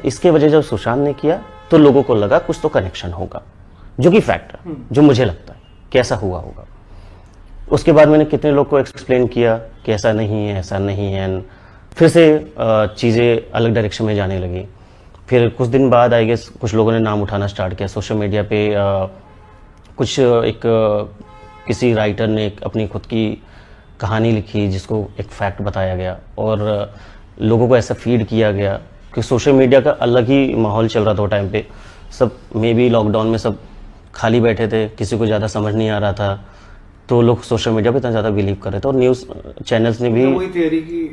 इसके वजह जब सुशांत ने किया तो लोगों को लगा कुछ तो कनेक्शन होगा, जो कि फैक्ट है, जो मुझे लगता है कि ऐसा हुआ होगा। उसके बाद मैंने कितने लोग को एक्सप्लेन किया कि ऐसा नहीं है, ऐसा नहीं है, फिर से चीज़ें अलग डायरेक्शन में जाने लगी। फिर कुछ दिन बाद आई गेस कुछ लोगों ने नाम उठाना स्टार्ट किया सोशल मीडिया पे। कुछ एक किसी राइटर ने अपनी खुद की कहानी लिखी जिसको एक फैक्ट बताया गया और लोगों को ऐसा फीड किया गया कि सोशल मीडिया का अलग ही माहौल चल रहा था वो टाइम पे। सब मे बी लॉकडाउन में सब खाली बैठे थे, किसी को ज़्यादा समझ नहीं आ रहा था, तो लोग सोशल मीडिया पे इतना ज़्यादा बिलीव कर रहे थे और न्यूज़ चैनल्स ने भी वही थ्योरी की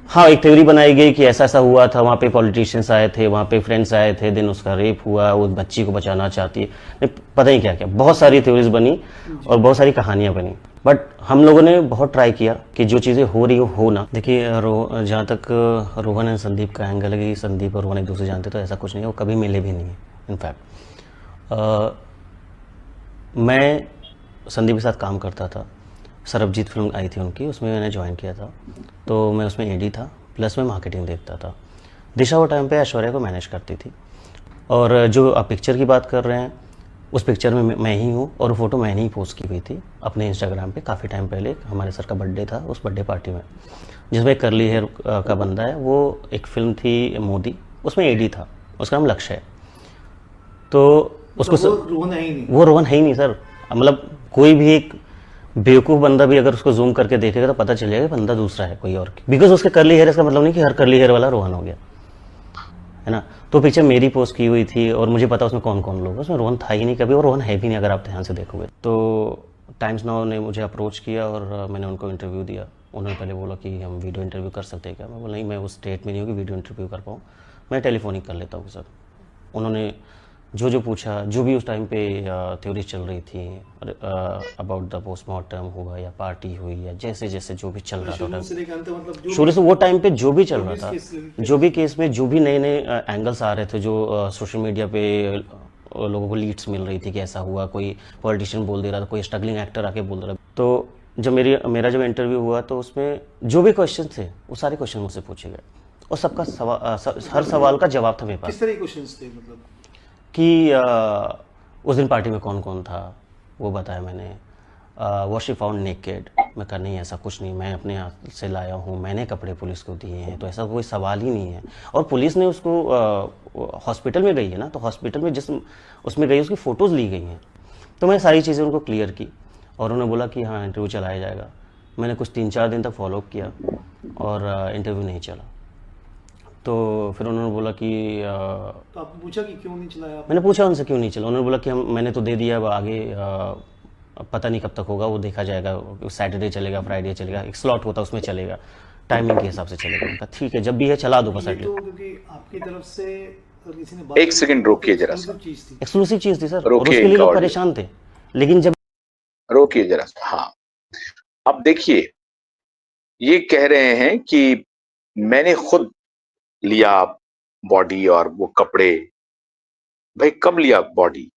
हाँ एक थ्योरी बनाई गई कि ऐसा ऐसा हुआ था, वहाँ पे पॉलिटिशियंस आए थे, वहाँ पे फ्रेंड्स आए थे, दिन उसका रेप हुआ, वो बच्ची को बचाना चाहती है, नहीं पता नहीं क्या क्या, बहुत सारी थ्योरीज बनी और बहुत सारी कहानियाँ बनी। बट हम लोगों ने बहुत ट्राई किया कि जो चीज़ें हो रही हो ना। देखिए जहाँ तक रोहन एंड संदीप का एंगल है कि संदीप और रोहन एक दूसरे जानते, तो ऐसा कुछ नहीं है, वो कभी मिले भी नहीं है। इनफैक्ट मैं संदीप के साथ काम करता था, सरबजीत फिल्म आई थी उनकी, उसमें मैंने ज्वाइन किया था, तो मैं उसमें एडी था, प्लस मैं मार्केटिंग देखता था। दिशा वो टाइम पे ऐश्वर्या को मैनेज करती थी। और जो आप पिक्चर की बात कर रहे हैं, उस पिक्चर में मैं ही हूँ और फोटो मैंने ही पोस्ट की हुई थी अपने इंस्टाग्राम पे काफ़ी टाइम पहले। हमारे सर का बर्थडे था, उस बर्थडे पार्टी में जिसमें एक करली हेयर का बंदा है, वो एक फिल्म थी मोदी, उसमें एडी था, उसका नाम लक्ष्य है। तो उसको वो रोहन है ही नहीं। वो रोहन है ही नहीं सर। मतलब कोई भी एक बेवकूफ़ बंदा भी अगर उसको जूम करके देखेगा तो पता चल जाएगा बंदा दूसरा है कोई और, बिकॉज उसके करली हेयर, इसका मतलब नहीं कि हर करली हेयर वाला रोहन हो गया, है ना। तो पिक्चर मेरी पोस्ट की हुई थी और मुझे पता उसमें कौन कौन लोग, उसमें रोहन था ही नहीं कभी और रोहन है भी नहीं अगर आप ध्यान से देखोगे तो। टाइम्स नाउ ने मुझे अप्रोच किया और मैंने उनको इंटरव्यू दिया। उन्होंने पहले बोला कि हम वीडियो इंटरव्यू कर सकते हैं क्या। मैं बोला नहीं, मैं उस स्टेट में नहीं हूँ कि वीडियो इंटरव्यू कर पाऊँ, मैं टेलीफोनिक कर लेता हूँ सर। उन्होंने जो जो पूछा, जो भी उस टाइम पे थ्योरी चल रही थी अबाउट द पोस्टमार्टम हुआ या पार्टी हुई या जैसे जैसे जो भी चल रहा था शुरू से वो टाइम पे जो भी चल रहा था, जो भी केस में जो भी नए नए एंगल्स आ रहे थे, जो सोशल मीडिया पे लोगों को लीड्स मिल रही थी कि ऐसा हुआ, कोई पॉलिटिशियन बोल दे रहा था, कोई स्ट्रगलिंग एक्टर आके बोल रहा था। तो जब मेरा जब इंटरव्यू हुआ तो उसमें जो भी क्वेश्चन थे वो सारे क्वेश्चन मुझसे पूछे गए और सबका हर सवाल का जवाब था मेरे पास। किस तरह के क्वेश्चंस थे मतलब कि उस दिन पार्टी में कौन कौन था वो बताया मैंने। वॉज शी फाउंड नेकेड, मैं कहा नहीं ऐसा कुछ नहीं, मैं अपने हाथ से लाया हूँ, मैंने कपड़े पुलिस को दिए हैं, तो ऐसा कोई सवाल ही नहीं है। और पुलिस ने उसको हॉस्पिटल में गई है ना, तो हॉस्पिटल में जिस उसमें गई उसकी फ़ोटोज़ ली गई हैं। तो मैं सारी चीज़ें उनको क्लियर की और उन्होंने बोला कि हाँ इंटरव्यू चलाया जाएगा। मैंने कुछ 3-4 दिन तक फॉलोअप किया और इंटरव्यू नहीं चला। तो फिर उन्होंने बोला कि तो आपने पूछा कि क्यों नहीं चलाया आपने? मैंने पूछा उनसे क्यों नहीं चला। उन्होंने बोला कि मैंने तो दे दिया, अब आगे पता नहीं कब तक होगा, वो देखा जाएगा, सैटरडे चलेगा, फ्राइडे चलेगा, एक स्लॉट होता है उसमें चलेगा, टाइमिंग के हिसाब से चलेगा। उनका ठीक है, जब भी है चला दो बस। ये तो क्योंकि आपकी तरफ से किसी ने बात एक सेकंड रोकिए जरा सा, एक्सक्लूसिव चीज़ थी सर और रोकिए उसके लिए इनका लोग ऑडियो, परेशान थे। लेकिन जब रोकिए जरा सा। हाँ, अब देखिए, ये कह रहे हैं कि मैंने खुद लिया बॉडी और वो कपड़े। भाई कब लिया बॉडी?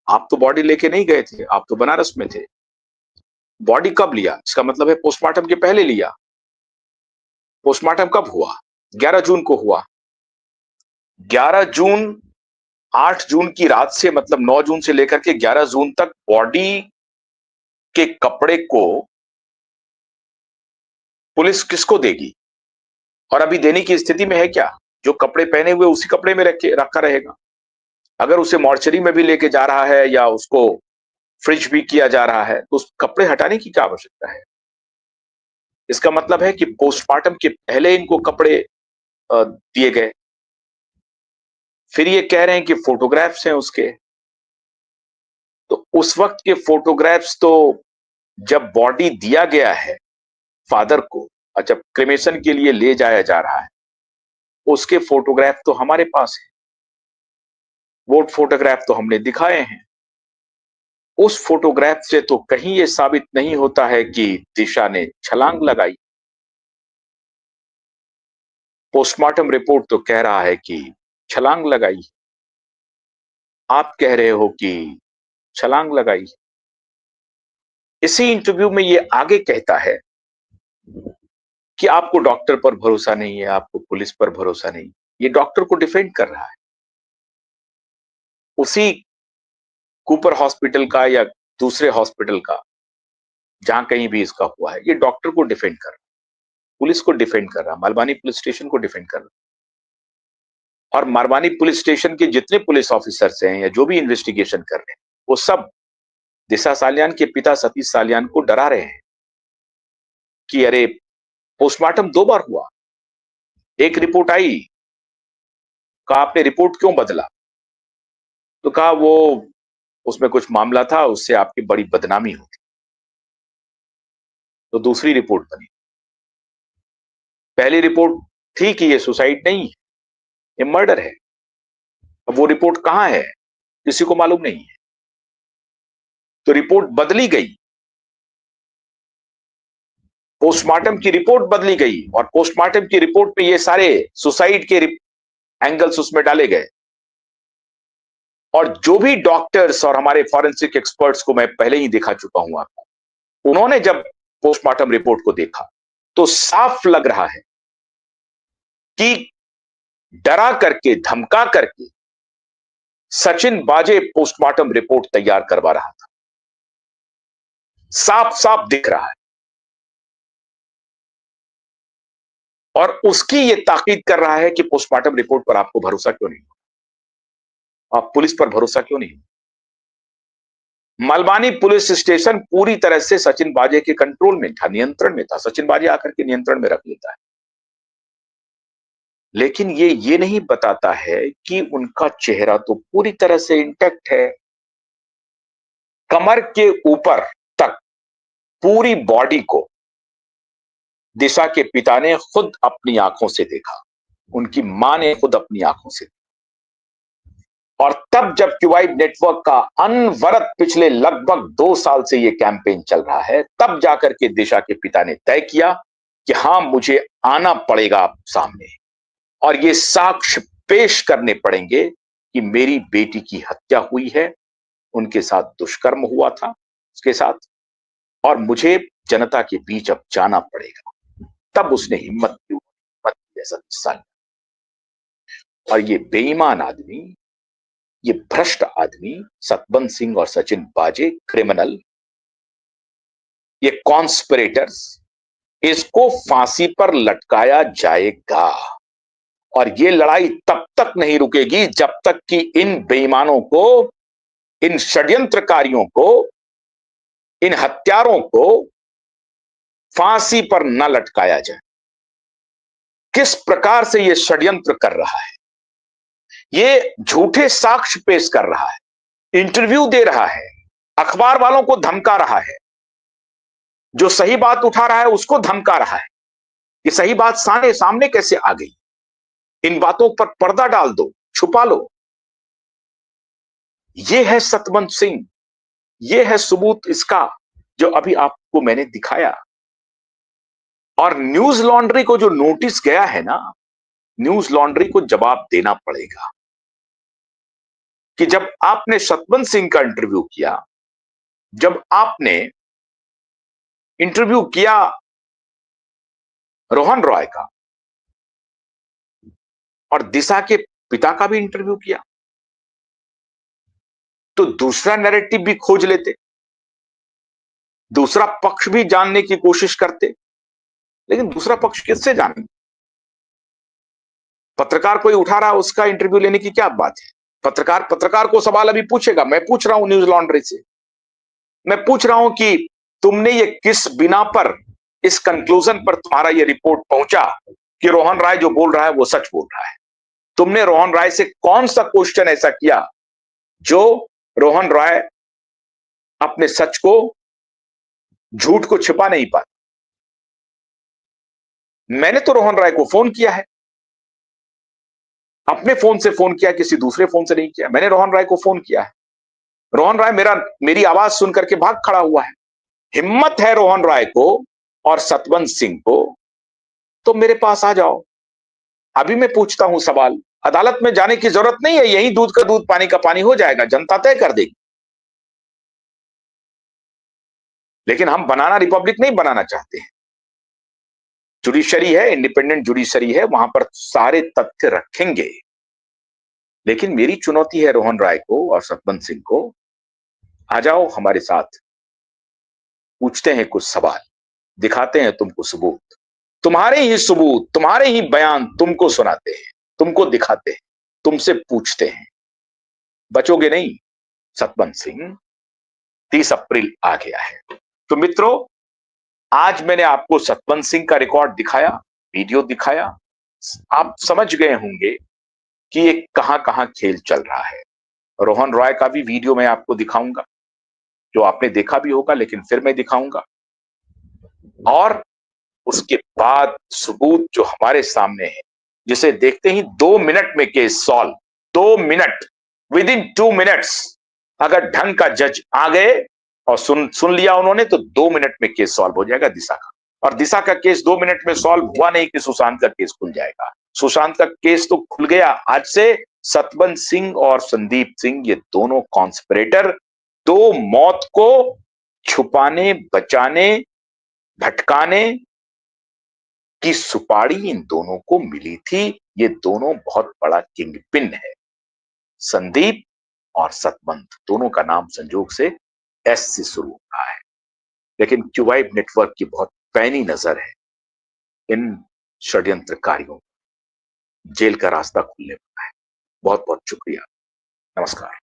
आप तो बॉडी लेके नहीं गए थे, आप तो बनारस में थे। बॉडी कब लिया? इसका मतलब है पोस्टमार्टम के पहले लिया। पोस्टमार्टम कब हुआ? 11 जून को हुआ। 11 जून 8 जून की रात से, मतलब 9 जून से लेकर के 11 जून तक बॉडी के कपड़े को पुलिस किसको देगी? और अभी देने की स्थिति में है क्या? जो कपड़े पहने हुए उसी कपड़े में रखा रहेगा। अगर उसे मॉर्चरी में भी लेके जा रहा है या उसको फ्रिज भी किया जा रहा है तो उस कपड़े हटाने की क्या आवश्यकता है? इसका मतलब है कि पोस्टमार्टम के पहले इनको कपड़े दिए गए। फिर ये कह रहे हैं कि फोटोग्राफ्स हैं उसके, तो उस वक्त के फोटोग्राफ्स तो जब बॉडी दिया गया है फादर को और जब क्रिमेशन के लिए ले जाया जा रहा है, उसके फोटोग्राफ तो हमारे पास है। वो फोटोग्राफ तो हमने दिखाए हैं। उस फोटोग्राफ से तो कहीं ये साबित नहीं होता है कि दिशा ने छलांग लगाई। पोस्टमार्टम रिपोर्ट तो कह रहा है कि छलांग लगाई। आप कह रहे हो कि छलांग लगाई। इसी इंटरव्यू में ये आगे कहता है कि आपको डॉक्टर पर भरोसा नहीं है, आपको पुलिस पर भरोसा नहीं, ये डॉक्टर को डिफेंड कर रहा है। उसी कूपर हॉस्पिटल का या दूसरे हॉस्पिटल का जहां कहीं भी इसका हुआ है, ये डॉक्टर को डिफेंड कर रहा है, पुलिस को डिफेंड कर रहा है, मरवानी पुलिस स्टेशन को डिफेंड कर रहा है। और मरवानी पुलिस स्टेशन के जितने पुलिस ऑफिसर्स हैं या जो भी इन्वेस्टिगेशन कर रहे हैं, वो सब दिशा सालियान के पिता सतीश सालियान को डरा रहे हैं कि अरे पोस्टमार्टम 2 बार हुआ, एक रिपोर्ट आई, कहा आपने रिपोर्ट क्यों बदला, तो कहा वो उसमें कुछ मामला था, उससे आपकी बड़ी बदनामी होगी, तो दूसरी रिपोर्ट बनी। पहली रिपोर्ट थी कि ये सुसाइड नहीं है, ये मर्डर है। अब वो रिपोर्ट कहां है किसी को मालूम नहीं है, तो रिपोर्ट बदली गई, पोस्टमार्टम की रिपोर्ट बदली गई, और पोस्टमार्टम की रिपोर्ट में ये सारे सुसाइड के एंगल्स उसमें डाले गए। और जो भी डॉक्टर्स और हमारे फॉरेंसिक एक्सपर्ट्स को मैं पहले ही दिखा चुका हूं आपको, उन्होंने जब पोस्टमार्टम रिपोर्ट को देखा तो साफ लग रहा है कि डरा करके, धमका करके सचिन बाजे पोस्टमार्टम रिपोर्ट तैयार करवा रहा था। साफ साफ दिख रहा है। और उसकी यह ताकीद कर रहा है कि पोस्टमार्टम रिपोर्ट पर आपको भरोसा क्यों नहीं, आप पुलिस पर भरोसा क्यों नहीं। मलबानी पुलिस स्टेशन पूरी तरह से सचिन बाजे के कंट्रोल में था, नियंत्रण में था। सचिन बाजे आकर के नियंत्रण में रख लेता है, लेकिन ये नहीं बताता है कि उनका चेहरा तो पूरी तरह से इंटैक्ट है। कमर के ऊपर तक पूरी बॉडी को दिशा के पिता ने खुद अपनी आंखों से देखा, उनकी मां ने खुद अपनी आंखों से देखा। और तब जब क्यूवाइब नेटवर्क का अनवरत पिछले लगभग 2 साल से यह कैंपेन चल रहा है, तब जाकर के दिशा के पिता ने तय किया कि हां, मुझे आना पड़ेगा सामने और ये साक्ष्य पेश करने पड़ेंगे कि मेरी बेटी की हत्या हुई है, उनके साथ दुष्कर्म हुआ था उसके साथ, और मुझे जनता के बीच अब जाना पड़ेगा। तब उसने हिम्मत की, ऐसा साल। और ये बेईमान आदमी, ये भ्रष्ट आदमी सतबंद सिंह और सचिन बाजे, क्रिमिनल, ये कॉन्स्पिरेटर्स, इसको फांसी पर लटकाया जाएगा। और ये लड़ाई तब तक नहीं रुकेगी जब तक कि इन बेईमानों को, इन षड्यंत्रकारियों को, इन हत्यारों को फांसी पर न लटकाया जाए। किस प्रकार से ये षड्यंत्र कर रहा है, ये झूठे साक्ष्य पेश कर रहा है, इंटरव्यू दे रहा है, अखबार वालों को धमका रहा है, जो सही बात उठा रहा है उसको धमका रहा है कि सही बात सामने कैसे आ गई, इन बातों पर पर्दा डाल दो, छुपा लो। यह है सतबंद सिंह, यह है सबूत इसका जो अभी आपको मैंने दिखाया। और न्यूज लॉन्ड्री को जो नोटिस गया है ना, न्यूज लॉन्ड्री को जवाब देना पड़ेगा कि जब आपने सतबंद सिंह का इंटरव्यू किया, जब आपने इंटरव्यू किया रोहन रॉय का और दिशा के पिता का भी इंटरव्यू किया, तो दूसरा नैरेटिव भी खोज लेते, दूसरा पक्ष भी जानने की कोशिश करते। लेकिन दूसरा पक्ष किससे जाने? पत्रकार कोई उठा रहा है, उसका इंटरव्यू लेने की क्या बात है? पत्रकार को सवाल अभी पूछेगा। मैं पूछ रहा हूं न्यूज लॉन्ड्री से, मैं पूछ रहा हूं कि तुमने ये किस बिना पर, इस कंक्लूजन पर तुम्हारा ये रिपोर्ट पहुंचा कि रोहन राय जो बोल रहा है वो सच बोल रहा है? तुमने रोहन राय से कौन सा क्वेश्चन ऐसा किया जो रोहन राय अपने सच को, झूठ को छिपा नहीं पाता? मैंने तो रोहन राय को फोन किया है, अपने फोन से फोन किया, किसी दूसरे फोन से नहीं किया। मैंने रोहन राय को फोन किया है। रोहन राय मेरी आवाज सुन करके भाग खड़ा हुआ है। हिम्मत है रोहन राय को और सतबंद सिंह को तो मेरे पास आ जाओ, अभी मैं पूछता हूं सवाल। अदालत में जाने की जरूरत नहीं है, यही दूध का दूध पानी का पानी हो जाएगा, जनता तय कर देगी। लेकिन हम बनाना रिपब्लिक नहीं बनाना चाहते हैं जुडिशरी है, इंडिपेंडेंट जुडिशरी है, वहां पर सारे तथ्य रखेंगे। लेकिन मेरी चुनौती है रोहन राय को और सतवंत सिंह को, आ जाओ हमारे साथ, पूछते हैं कुछ सवाल, दिखाते हैं तुमको सबूत, तुम्हारे ही सबूत, तुम्हारे ही बयान तुमको सुनाते हैं, तुमको दिखाते हैं, तुमसे पूछते हैं। बचोगे नहीं सतवंत सिंह। 30 अप्रैल आ गया है। तो मित्रों, आज मैंने आपको सतवंत सिंह का रिकॉर्ड दिखाया, वीडियो दिखाया। आप समझ गए होंगे कि ये कहां कहां खेल चल रहा है। रोहन रॉय का भी वीडियो मैं आपको दिखाऊंगा, जो आपने देखा भी होगा, लेकिन फिर मैं दिखाऊंगा। और उसके बाद सबूत जो हमारे सामने है, जिसे देखते ही 2 मिनट में case solve, 2 minute, with in 2 minutes अगर ढंग का जज आ गए और सुन लिया उन्होंने, तो 2 मिनट में केस सॉल्व हो जाएगा दिशा का। और दिशा का केस 2 मिनट में सॉल्व हुआ नहीं कि सुशांत का केस खुल जाएगा। सुशांत का केस तो खुल गया आज से। सतवंत सिंह और संदीप सिंह, ये दोनों कॉन्स्पिरेटर, 2 मौत को छुपाने, बचाने, भटकाने की सुपारी इन दोनों को मिली थी। ये दोनों बहुत बड़ा किंग पिन है। संदीप और सतवंत दोनों का नाम संजोग से एस से शुरू होता है, लेकिन क्यूबाइब नेटवर्क की बहुत पैनी नजर है इन षड्यंत्रकारियों। जेल का रास्ता खुलने वाला है। बहुत बहुत शुक्रिया। नमस्कार।